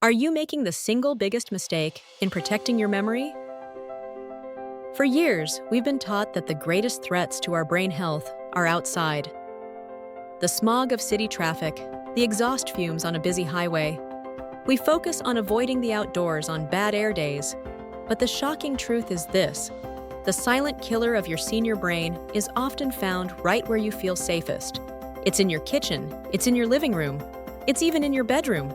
Are you making the single biggest mistake in protecting your memory? For years, we've been taught that the greatest threats to our brain health are outside. The smog of city traffic, the exhaust fumes on a busy highway. We focus on avoiding the outdoors on bad air days. But the shocking truth is this: the silent killer of your senior brain is often found right where you feel safest. It's in your kitchen, it's in your living room, it's even in your bedroom.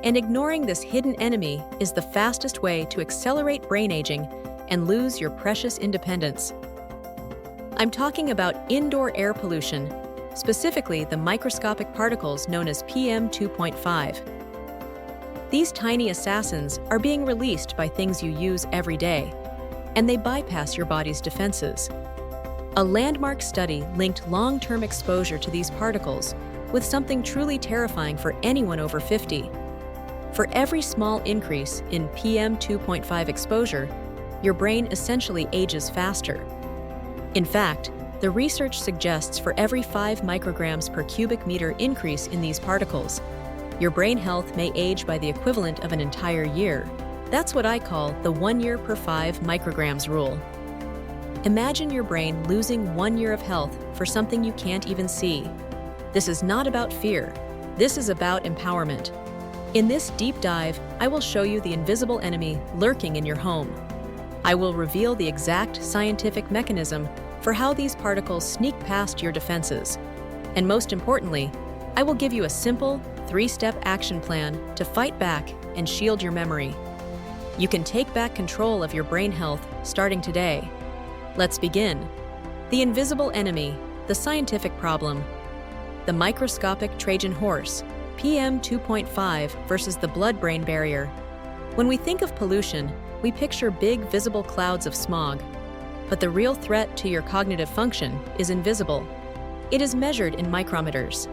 And ignoring this hidden enemy is the fastest way to accelerate brain aging and lose your precious independence. I'm talking about indoor air pollution, specifically the microscopic particles known as PM 2.5. These tiny assassins are being released by things you use every day, and they bypass your body's defenses. A landmark study linked long-term exposure to these particles with something truly terrifying for anyone over 50. For every small increase in PM 2.5 exposure, your brain essentially ages faster. In fact, the research suggests for every 5 micrograms per cubic meter increase in these particles, your brain health may age by the equivalent of an entire year. That's what I call the 1 year per 5 micrograms rule. Imagine your brain losing 1 year of health for something you can't even see. This is not about fear. This is about empowerment. In this deep dive, I will show you the invisible enemy lurking in your home. I will reveal the exact scientific mechanism for how these particles sneak past your defenses. And most importantly, I will give you a simple, 3-step action plan to fight back and shield your memory. You can take back control of your brain health starting today. Let's begin. The invisible enemy, the scientific problem. The microscopic Trojan horse, PM 2.5 versus the blood-brain barrier. When we think of pollution, we picture big visible clouds of smog. But the real threat to your cognitive function is invisible. It is measured in micrometers.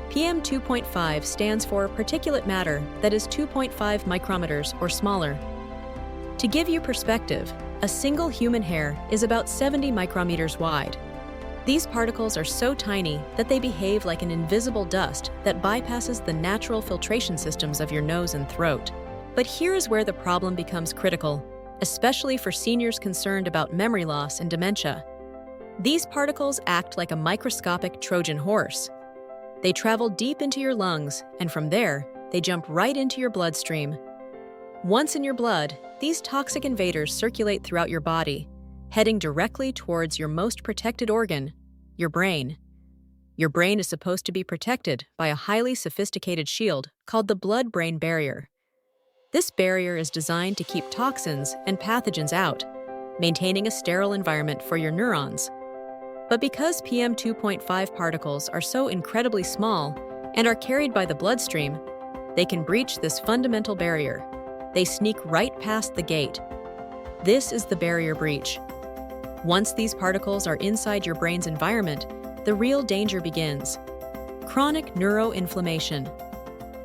PM 2.5 stands for particulate matter that is 2.5 micrometers or smaller. To give you perspective, a single human hair is about 70 micrometers wide. These particles are so tiny that they behave like an invisible dust that bypasses the natural filtration systems of your nose and throat. But here is where the problem becomes critical, especially for seniors concerned about memory loss and dementia. These particles act like a microscopic Trojan horse. They travel deep into your lungs, and from there, they jump right into your bloodstream. Once in your blood, these toxic invaders circulate throughout your body, heading directly towards your most protected organ, your brain. Your brain is supposed to be protected by a highly sophisticated shield called the blood-brain barrier. This barrier is designed to keep toxins and pathogens out, maintaining a sterile environment for your neurons. But because PM 2.5 particles are so incredibly small and are carried by the bloodstream, they can breach this fundamental barrier. They sneak right past the gate. This is the barrier breach. Once these particles are inside your brain's environment, the real danger begins. Chronic neuroinflammation.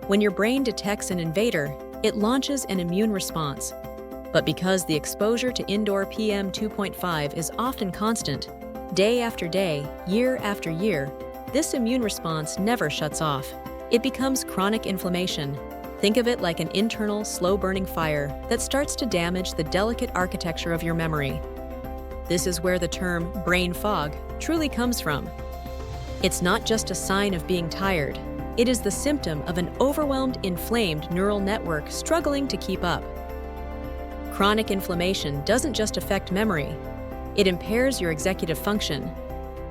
When your brain detects an invader, it launches an immune response. But because the exposure to indoor PM 2.5 is often constant, day after day, year after year, this immune response never shuts off. It becomes chronic inflammation. Think of it like an internal, slow-burning fire that starts to damage the delicate architecture of your memory. This is where the term brain fog truly comes from. It's not just a sign of being tired. It is the symptom of an overwhelmed, inflamed neural network struggling to keep up. Chronic inflammation doesn't just affect memory. It impairs your executive function.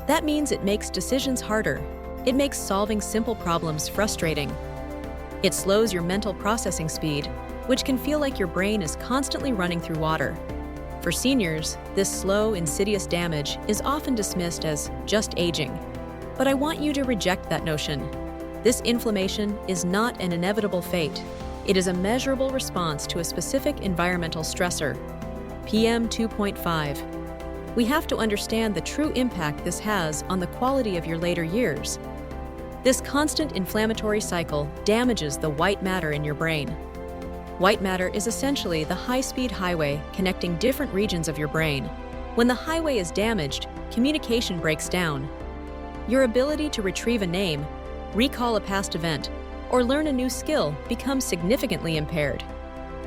That means it makes decisions harder. It makes solving simple problems frustrating. It slows your mental processing speed, which can feel like your brain is constantly running through water. For seniors, this slow, insidious damage is often dismissed as just aging. But I want you to reject that notion. This inflammation is not an inevitable fate. It is a measurable response to a specific environmental stressor, PM 2.5. We have to understand the true impact this has on the quality of your later years. This constant inflammatory cycle damages the white matter in your brain. White matter is essentially the high-speed highway connecting different regions of your brain. When the highway is damaged, communication breaks down. Your ability to retrieve a name, recall a past event, or learn a new skill becomes significantly impaired.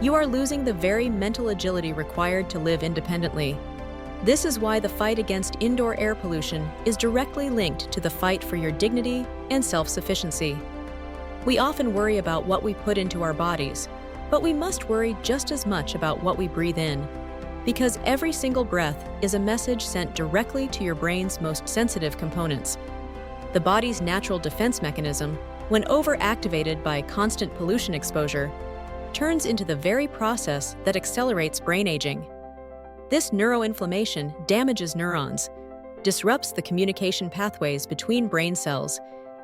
You are losing the very mental agility required to live independently. This is why the fight against indoor air pollution is directly linked to the fight for your dignity and self-sufficiency. We often worry about what we put into our bodies, but we must worry just as much about what we breathe in, because every single breath is a message sent directly to your brain's most sensitive components. The body's natural defense mechanism, when overactivated by constant pollution exposure, turns into the very process that accelerates brain aging. This neuroinflammation damages neurons, disrupts the communication pathways between brain cells,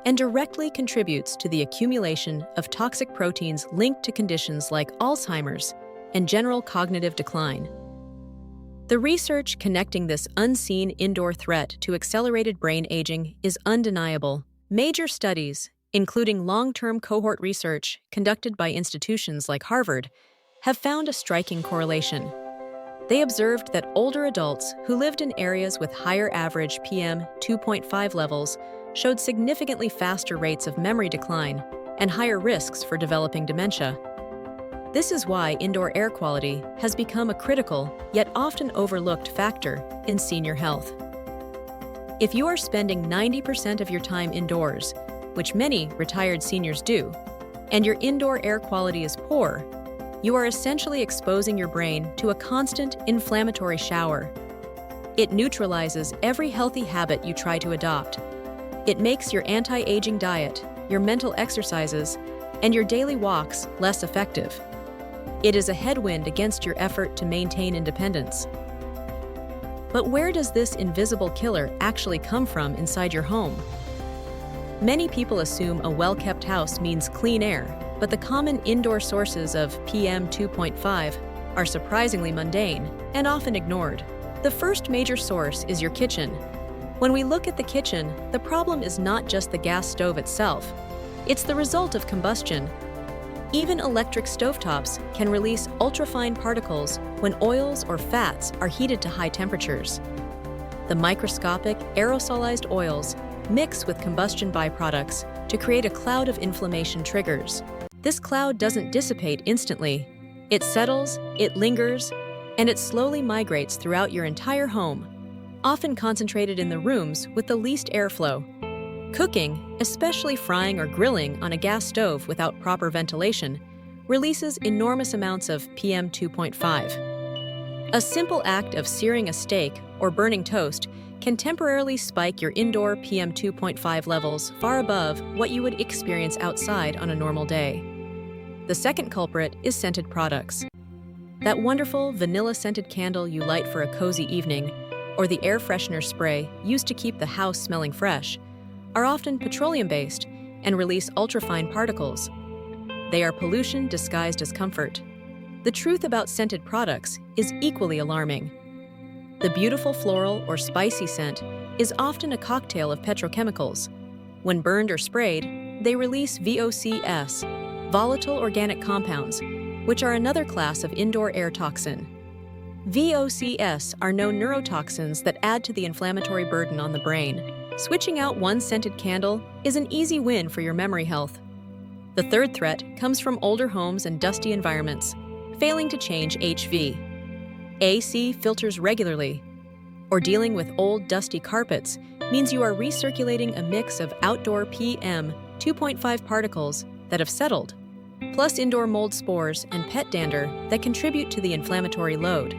and directly contributes to the accumulation of toxic proteins linked to conditions like Alzheimer's and general cognitive decline. The research connecting this unseen indoor threat to accelerated brain aging is undeniable. Major studies, including long-term cohort research conducted by institutions like Harvard, have found a striking correlation. They observed that older adults who lived in areas with higher average PM 2.5 levels showed significantly faster rates of memory decline and higher risks for developing dementia. This is why indoor air quality has become a critical, yet often overlooked factor in senior health. If you are spending 90% of your time indoors, which many retired seniors do, and your indoor air quality is poor, you are essentially exposing your brain to a constant inflammatory shower. It neutralizes every healthy habit you try to adopt. It makes your anti-aging diet, your mental exercises, and your daily walks less effective. It is a headwind against your effort to maintain independence. But where does this invisible killer actually come from inside your home? Many people assume a well-kept house means clean air, but the common indoor sources of PM 2.5 are surprisingly mundane and often ignored. The first major source is your kitchen. When we look at the kitchen, the problem is not just the gas stove itself. It's the result of combustion. Even electric stovetops can release ultrafine particles when oils or fats are heated to high temperatures. The microscopic, aerosolized oils mix with combustion byproducts to create a cloud of inflammation triggers. This cloud doesn't dissipate instantly. It settles, it lingers, and it slowly migrates throughout your entire home, often concentrated in the rooms with the least airflow. Cooking, especially frying or grilling on a gas stove without proper ventilation, releases enormous amounts of PM 2.5. A simple act of searing a steak or burning toast can temporarily spike your indoor PM 2.5 levels far above what you would experience outside on a normal day. The second culprit is scented products. That wonderful vanilla-scented candle you light for a cozy evening, or the air freshener spray used to keep the house smelling fresh, are often petroleum-based and release ultrafine particles. They are pollution disguised as comfort. The truth about scented products is equally alarming. The beautiful floral or spicy scent is often a cocktail of petrochemicals. When burned or sprayed, they release VOCs, volatile organic compounds, which are another class of indoor air toxin. VOCs are known neurotoxins that add to the inflammatory burden on the brain. Switching out one scented candle is an easy win for your memory health. The third threat comes from older homes and dusty environments, failing to change HV. AC filters regularly, or dealing with old dusty carpets means you are recirculating a mix of outdoor PM 2.5 particles that have settled, plus indoor mold spores and pet dander that contribute to the inflammatory load.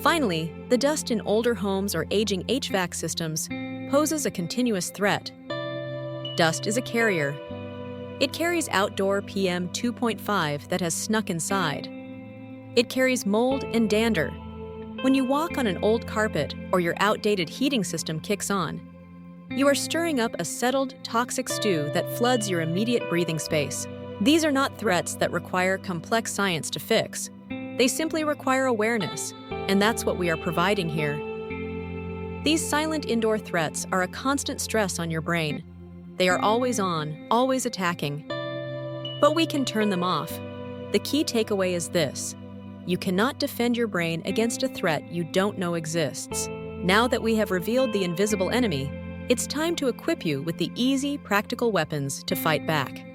Finally, the dust in older homes or aging HVAC systems poses a continuous threat. Dust is a carrier. It carries outdoor PM 2.5 that has snuck inside. It carries mold and dander. When you walk on an old carpet or your outdated heating system kicks on, you are stirring up a settled, toxic stew that floods your immediate breathing space. These are not threats that require complex science to fix. They simply require awareness, and that's what we are providing here. These silent indoor threats are a constant stress on your brain. They are always on, always attacking. But we can turn them off. The key takeaway is this: you cannot defend your brain against a threat you don't know exists. Now that we have revealed the invisible enemy, it's time to equip you with the easy, practical weapons to fight back.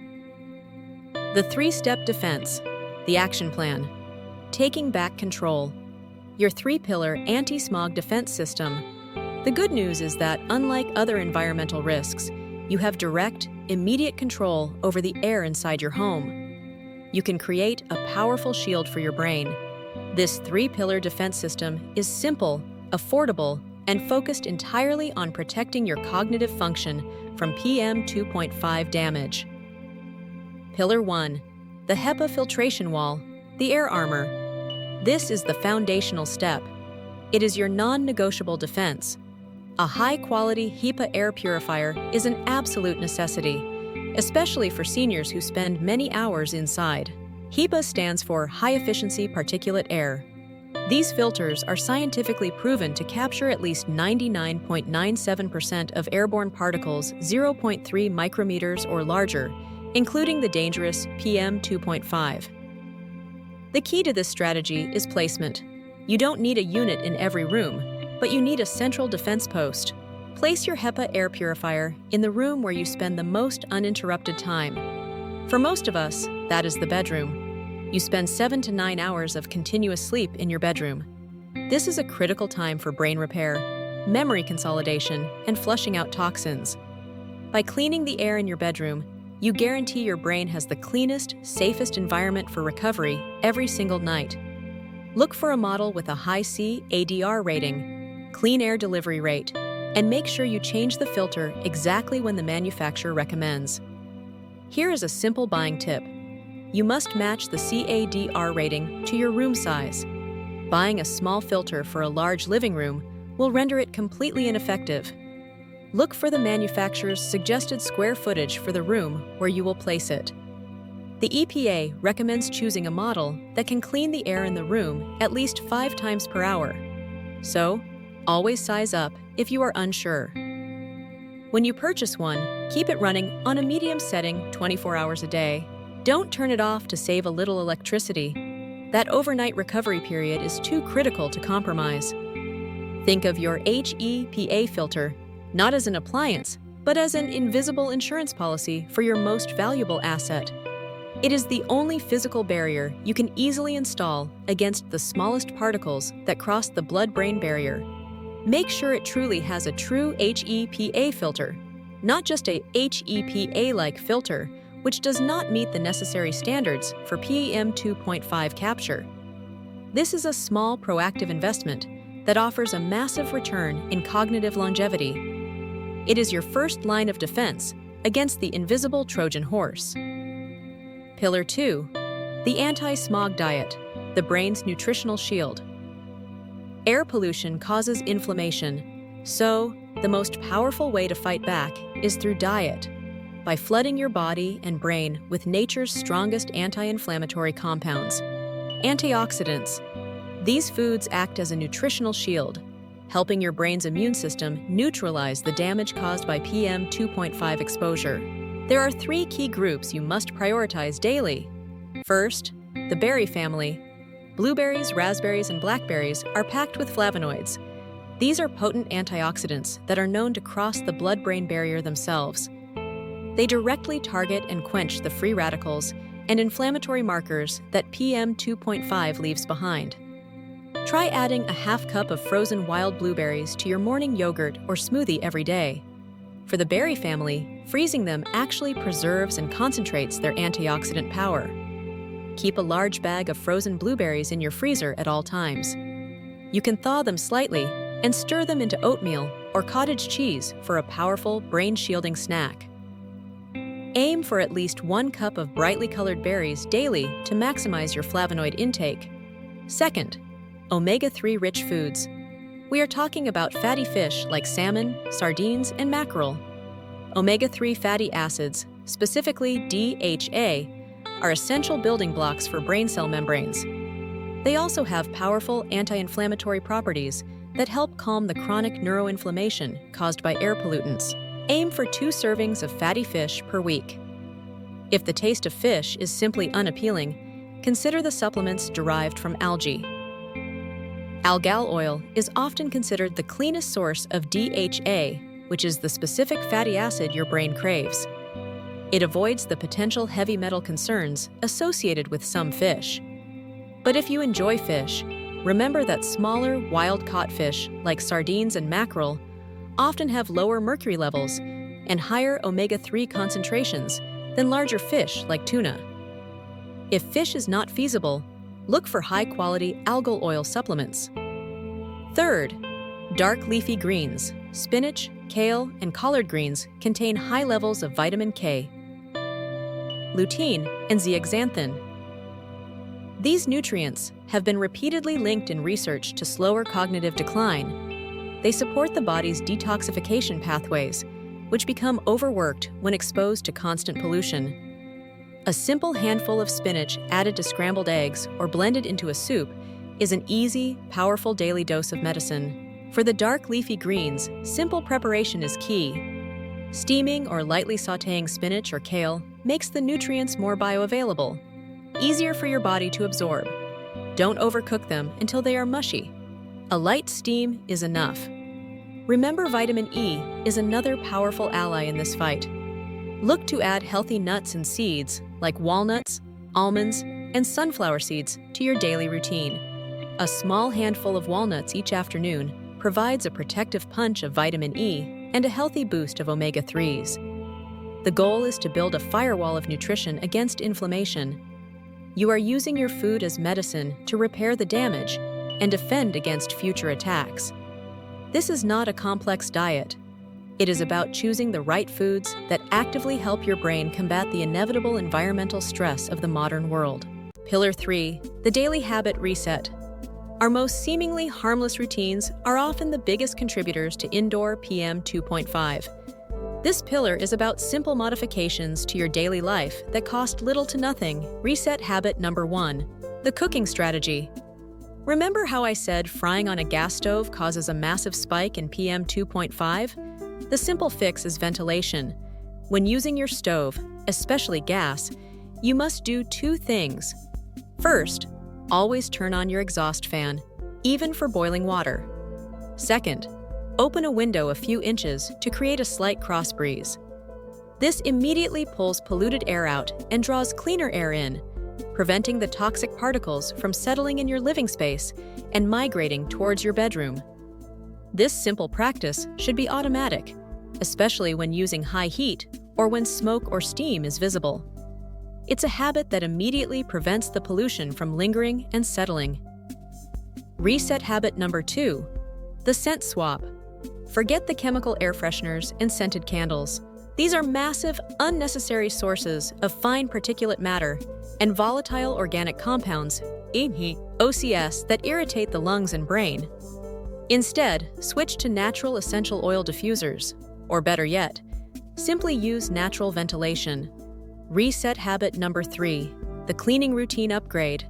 The three-step defense, the action plan, taking back control, your three-pillar anti-smog defense system. The good news is that, unlike other environmental risks, you have direct, immediate control over the air inside your home. You can create a powerful shield for your brain. This three-pillar defense system is simple, affordable, and focused entirely on protecting your cognitive function from PM 2.5 damage. Pillar 1. The HEPA filtration wall, the air armor. This is the foundational step. It is your non-negotiable defense. A high-quality HEPA air purifier is an absolute necessity, especially for seniors who spend many hours inside. HEPA stands for high-efficiency particulate air. These filters are scientifically proven to capture at least 99.97% of airborne particles 0.3 micrometers or larger, including the dangerous PM 2.5. The key to this strategy is placement. You don't need a unit in every room, but you need a central defense post. Place your HEPA air purifier in the room where you spend the most uninterrupted time. For most of us, that is the bedroom. You spend 7 to 9 hours of continuous sleep in your bedroom. This is a critical time for brain repair, memory consolidation, and flushing out toxins. By cleaning the air in your bedroom, you guarantee your brain has the cleanest, safest environment for recovery every single night. Look for a model with a high CADR rating, clean air delivery rate, and make sure you change the filter exactly when the manufacturer recommends. Here is a simple buying tip. You must match the CADR rating to your room size. Buying a small filter for a large living room will render it completely ineffective. Look for the manufacturer's suggested square footage for the room where you will place it. The EPA recommends choosing a model that can clean the air in the room at least 5 times per hour. So, always size up if you are unsure. When you purchase one, keep it running on a medium setting 24 hours a day. Don't turn it off to save a little electricity. That overnight recovery period is too critical to compromise. Think of your HEPA filter not as an appliance, but as an invisible insurance policy for your most valuable asset. It is the only physical barrier you can easily install against the smallest particles that cross the blood-brain barrier. Make sure it truly has a true HEPA filter, not just a HEPA-like filter, which does not meet the necessary standards for PM 2.5 capture. This is a small, proactive investment that offers a massive return in cognitive longevity. It is your first line of defense against the invisible Trojan horse. Pillar 2. The anti-smog diet, the brain's nutritional shield. Air pollution causes inflammation, so the most powerful way to fight back is through diet, by flooding your body and brain with nature's strongest anti-inflammatory compounds. Antioxidants. These foods act as a nutritional shield, helping your brain's immune system neutralize the damage caused by PM 2.5 exposure. There are 3 key groups you must prioritize daily. First, the berry family. Blueberries, raspberries, and blackberries are packed with flavonoids. These are potent antioxidants that are known to cross the blood-brain barrier themselves. They directly target and quench the free radicals and inflammatory markers that PM 2.5 leaves behind. Try adding a half cup of frozen wild blueberries to your morning yogurt or smoothie every day. For the berry family, freezing them actually preserves and concentrates their antioxidant power. Keep a large bag of frozen blueberries in your freezer at all times. You can thaw them slightly and stir them into oatmeal or cottage cheese for a powerful, brain-shielding snack. Aim for at least 1 cup of brightly colored berries daily to maximize your flavonoid intake. Second, omega-3 rich foods. We are talking about fatty fish like salmon, sardines, and mackerel. Omega-3 fatty acids, specifically DHA, are essential building blocks for brain cell membranes. They also have powerful anti-inflammatory properties that help calm the chronic neuroinflammation caused by air pollutants. Aim for 2 servings of fatty fish per week. If the taste of fish is simply unappealing, consider the supplements derived from algae. Algal oil is often considered the cleanest source of DHA, which is the specific fatty acid your brain craves. It avoids the potential heavy metal concerns associated with some fish. But if you enjoy fish, remember that smaller, wild-caught fish like sardines and mackerel often have lower mercury levels and higher omega-3 concentrations than larger fish like tuna. If fish is not feasible, look for high-quality algal oil supplements. Third, dark leafy greens, spinach, kale, and collard greens contain high levels of vitamin K, lutein, and zeaxanthin. These nutrients have been repeatedly linked in research to slower cognitive decline. They support the body's detoxification pathways, which become overworked when exposed to constant pollution. A simple handful of spinach added to scrambled eggs or blended into a soup is an easy, powerful daily dose of medicine. For the dark leafy greens, simple preparation is key. Steaming or lightly sautéing spinach or kale makes the nutrients more bioavailable, easier for your body to absorb. Don't overcook them until they are mushy. A light steam is enough. Remember, vitamin E is another powerful ally in this fight. Look to add healthy nuts and seeds like walnuts, almonds, and sunflower seeds to your daily routine. A small handful of walnuts each afternoon provides a protective punch of vitamin E and a healthy boost of omega-3s. The goal is to build a firewall of nutrition against inflammation. You are using your food as medicine to repair the damage and defend against future attacks. This is not a complex diet. It is about choosing the right foods that actively help your brain combat the inevitable environmental stress of the modern world. Pillar 3, the daily habit reset. Our most seemingly harmless routines are often the biggest contributors to indoor PM 2.5. This pillar is about simple modifications to your daily life that cost little to nothing. Reset habit number 1, the cooking strategy. Remember how I said frying on a gas stove causes a massive spike in PM 2.5? The simple fix is ventilation. When using your stove, especially gas, you must do 2 things. First, always turn on your exhaust fan, even for boiling water. Second, open a window a few inches to create a slight cross breeze. This immediately pulls polluted air out and draws cleaner air in, preventing the toxic particles from settling in your living space and migrating towards your bedroom. This simple practice should be automatic, especially when using high heat or when smoke or steam is visible. It's a habit that immediately prevents the pollution from lingering and settling. Reset habit number 2, the scent swap. Forget the chemical air fresheners and scented candles. These are massive, unnecessary sources of fine particulate matter and volatile organic compounds, OCS, that irritate the lungs and brain. Instead, switch to natural essential oil diffusers, or better yet, simply use natural ventilation. Reset habit number 3, the cleaning routine upgrade.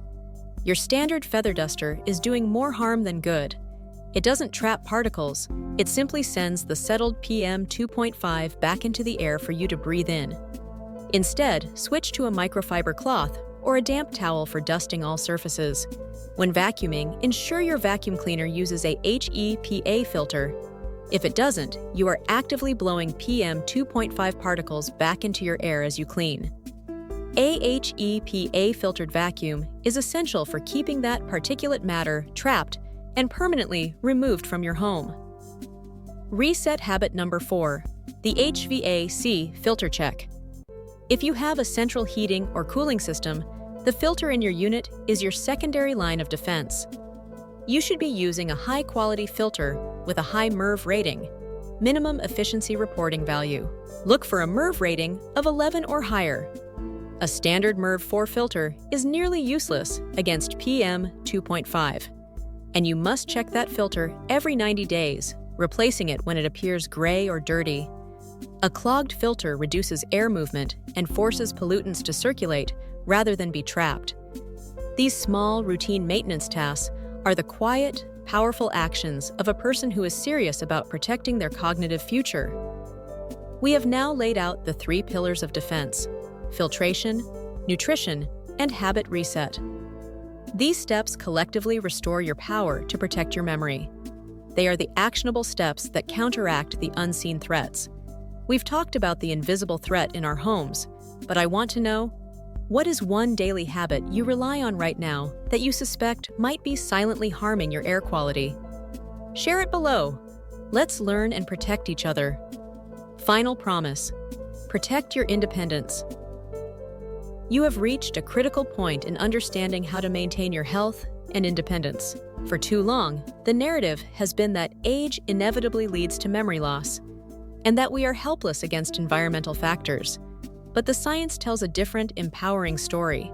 Your standard feather duster is doing more harm than good. It doesn't trap particles, it simply sends the settled PM 2.5 back into the air for you to breathe in. Instead, switch to a microfiber cloth or a damp towel for dusting all surfaces. When vacuuming, ensure your vacuum cleaner uses a HEPA filter. If it doesn't, you are actively blowing PM 2.5 particles back into your air as you clean. A HEPA filtered vacuum is essential for keeping that particulate matter trapped and permanently removed from your home. Reset habit number 4, the HVAC filter check. If you have a central heating or cooling system, the filter in your unit is your secondary line of defense. You should be using a high-quality filter with a high MERV rating, minimum efficiency reporting value. Look for a MERV rating of 11 or higher. A standard MERV 4 filter is nearly useless against PM 2.5, and you must check that filter every 90 days, replacing it when it appears gray or dirty. A clogged filter reduces air movement and forces pollutants to circulate rather than be trapped. These small, routine maintenance tasks are the quiet, powerful actions of a person who is serious about protecting their cognitive future. We have now laid out the 3 pillars of defense: filtration, nutrition, and habit reset. These steps collectively restore your power to protect your memory. They are the actionable steps that counteract the unseen threats. We've talked about the invisible threat in our homes, but I want to know, what is one daily habit you rely on right now that you suspect might be silently harming your air quality? Share it below. Let's learn and protect each other. Final promise: protect your independence. You have reached a critical point in understanding how to maintain your health and independence. For too long, the narrative has been that age inevitably leads to memory loss, and that we are helpless against environmental factors. But the science tells a different, empowering story.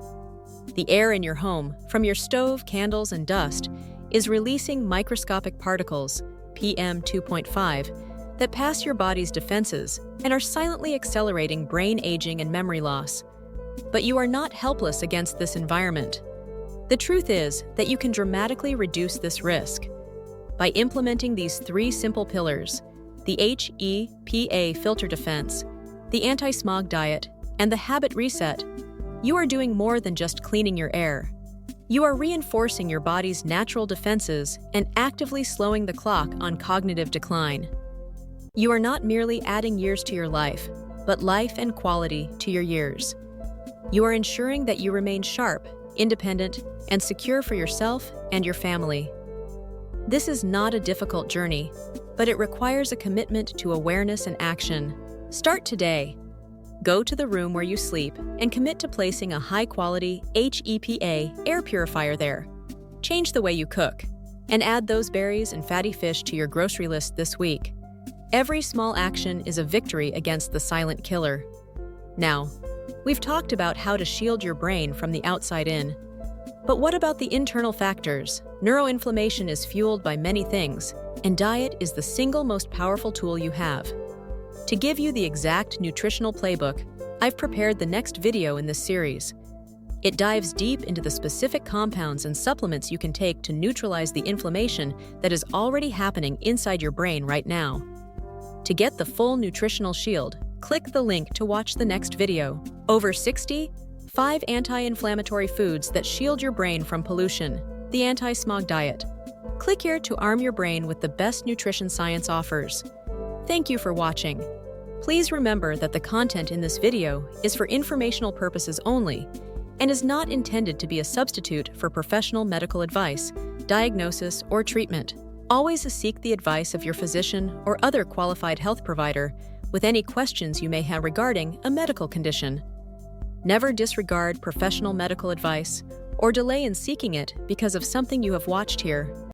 The air in your home, from your stove, candles, and dust, is releasing microscopic particles, PM 2.5, that pass your body's defenses and are silently accelerating brain aging and memory loss. But you are not helpless against this environment. The truth is that you can dramatically reduce this risk. By implementing these three simple pillars: the HEPA filter defense, the anti-smog diet, and the habit reset, you are doing more than just cleaning your air. You are reinforcing your body's natural defenses and actively slowing the clock on cognitive decline. You are not merely adding years to your life, but life and quality to your years. You are ensuring that you remain sharp, independent, and secure for yourself and your family. This is not a difficult journey, but it requires a commitment to awareness and action. Start today. Go to the room where you sleep and commit to placing a high-quality HEPA air purifier there. Change the way you cook, and add those berries and fatty fish to your grocery list this week. Every small action is a victory against the silent killer. Now, we've talked about how to shield your brain from the outside in. But what about the internal factors? Neuroinflammation is fueled by many things, and diet is the single most powerful tool you have. To give you the exact nutritional playbook, I've prepared the next video in this series. It dives deep into the specific compounds and supplements you can take to neutralize the inflammation that is already happening inside your brain right now. To get the full nutritional shield, click the link to watch the next video. Over 5 anti-inflammatory foods that shield your brain from pollution. The anti-smog diet. Click here to arm your brain with the best nutrition science offers. Thank you for watching. Please remember that the content in this video is for informational purposes only and is not intended to be a substitute for professional medical advice, diagnosis, or treatment. Always seek the advice of your physician or other qualified health provider with any questions you may have regarding a medical condition. Never disregard professional medical advice or delay in seeking it because of something you have watched here.